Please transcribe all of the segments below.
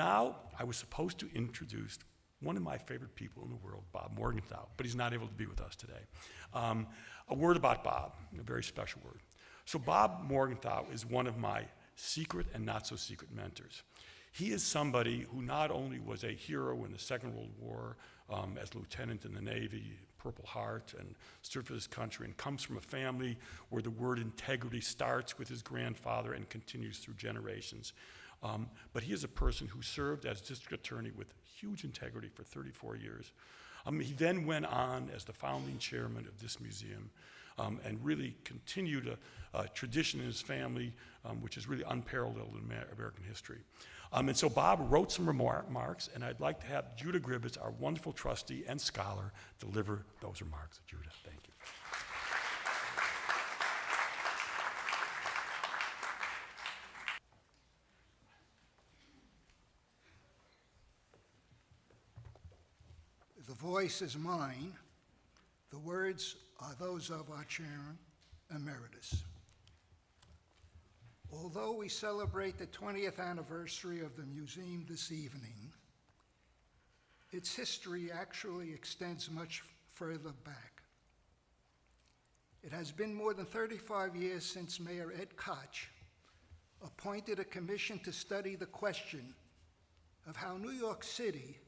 Now, I was supposed to introduce one of my favorite people in the world, Bob Morgenthau, but he's not able to be with us today. A word about Bob, a very special word. So Bob Morgenthau is one of my secret and not so secret mentors. He is somebody who not only was a hero in the Second World War as lieutenant in the Navy, Purple Heart, and stood for his country, and comes from a family where the word integrity starts with his grandfather and continues through generations. But he is a person who served as district attorney with huge integrity for 34 years. He then went on as the founding chairman of this museum and really continued a tradition in his family which is really unparalleled in American history. And so Bob wrote some remarks, and I'd like to have Judah Gribetz, our wonderful trustee and scholar, deliver those remarks. Judah, thank you. The voice is mine. The words are those of our chairman emeritus. Although we celebrate the 20th anniversary of the museum this evening, its history actually extends much further back. It has been more than 35 years since Mayor Ed Koch appointed a commission to study the question of how New York City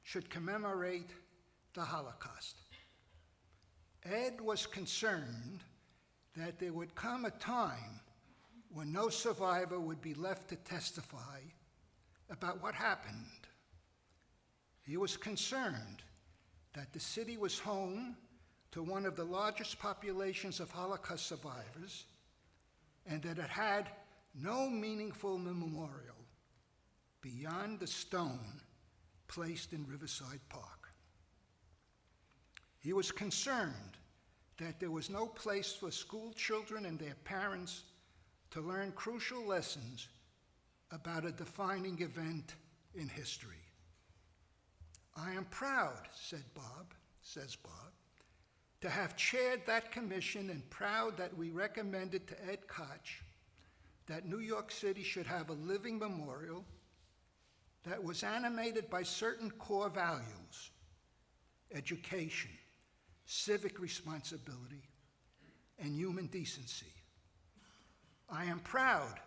should commemorate the Holocaust. Ed was concerned that there would come a time when no survivor would be left to testify about what happened. He was concerned that the city was home to one of the largest populations of Holocaust survivors and that it had no meaningful memorial beyond the stone placed in Riverside Park. He was concerned that there was no place for school children and their parents to learn crucial lessons about a defining event in history. I am proud, says Bob, to have chaired that commission and proud that we recommended to Ed Koch that New York City should have a living memorial that was animated by certain core values: education, civic responsibility, and human decency. I am proud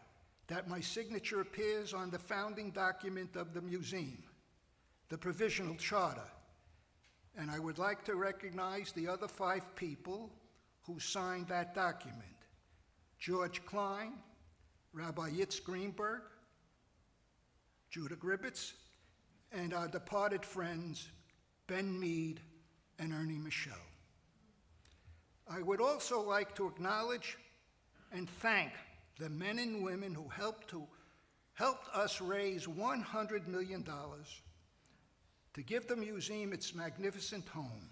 that my signature appears on the founding document of the museum, the Provisional Charter, and I would like to recognize the other 5 people who signed that document: George Klein, Rabbi Yitz Greenberg, Judah Gribetz, and our departed friends, Ben Mead and Ernie Michaud. I would also like to acknowledge and thank the men and women who helped us raise $100 million to give the museum its magnificent home.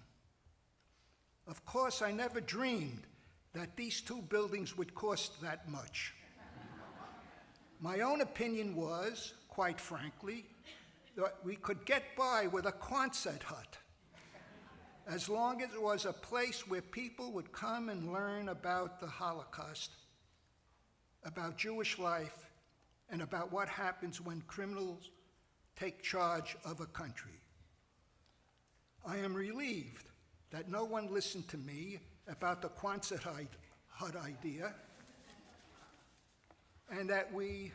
Of course, I never dreamed that these 2 buildings would cost that much. My own opinion was, quite frankly, that we could get by with a Quonset hut, as long as it was a place where people would come and learn about the Holocaust, about Jewish life, and about what happens when criminals take charge of a country. I am relieved that no one listened to me about the Quonset hut idea, and that we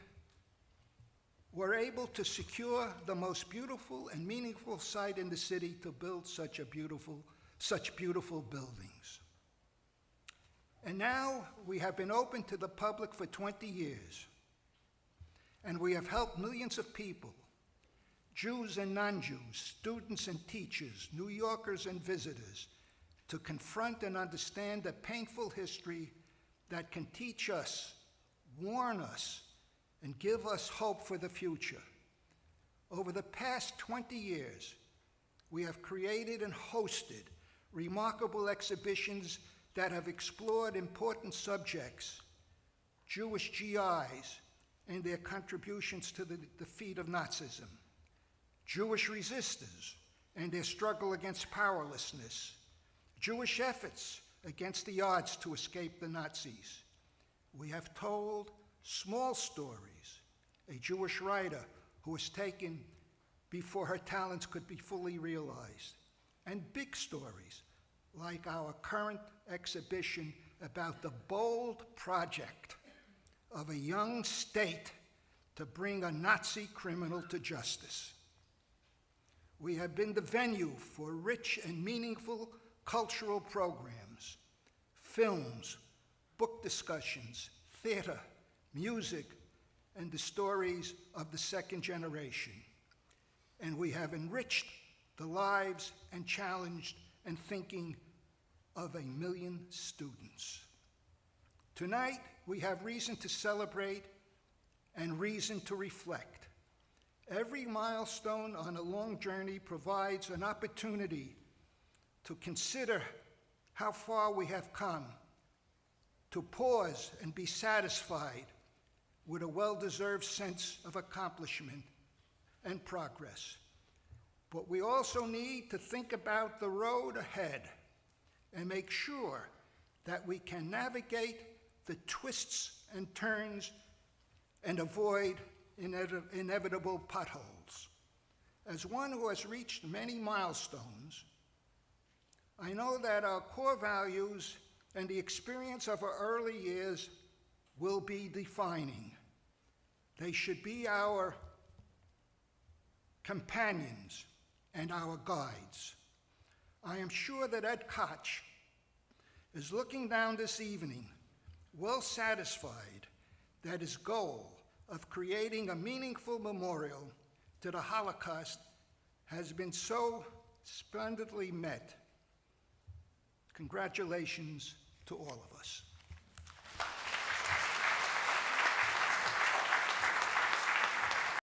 were able to secure the most beautiful and meaningful site in the city to build such beautiful buildings. And now we have been open to the public for 20 years, and we have helped millions of people, Jews and non-Jews, students and teachers, New Yorkers and visitors, to confront and understand a painful history that can teach us, warn us, and give us hope for the future. Over the past 20 years, we have created and hosted remarkable exhibitions that have explored important subjects: Jewish GIs and their contributions to the defeat of Nazism, Jewish resistors and their struggle against powerlessness, Jewish efforts against the odds to escape the Nazis. We have told small stories: a Jewish writer who was taken before her talents could be fully realized, and big stories like our current exhibition about the bold project of a young state to bring a Nazi criminal to justice. We have been the venue for rich and meaningful cultural programs, films, book discussions, theater, music, and the stories of the second generation. And we have enriched the lives and challenged and thinking of 1 million students. Tonight, we have reason to celebrate and reason to reflect. Every milestone on a long journey provides an opportunity to consider how far we have come, to pause and be satisfied with a well-deserved sense of accomplishment and progress. But we also need to think about the road ahead and make sure that we can navigate the twists and turns and avoid inevitable potholes. As one who has reached many milestones, I know that our core values and the experience of our early years will be defining. They should be our companions and our guides. I am sure that Ed Koch is looking down this evening, well satisfied that his goal of creating a meaningful memorial to the Holocaust has been so splendidly met. Congratulations to all of us.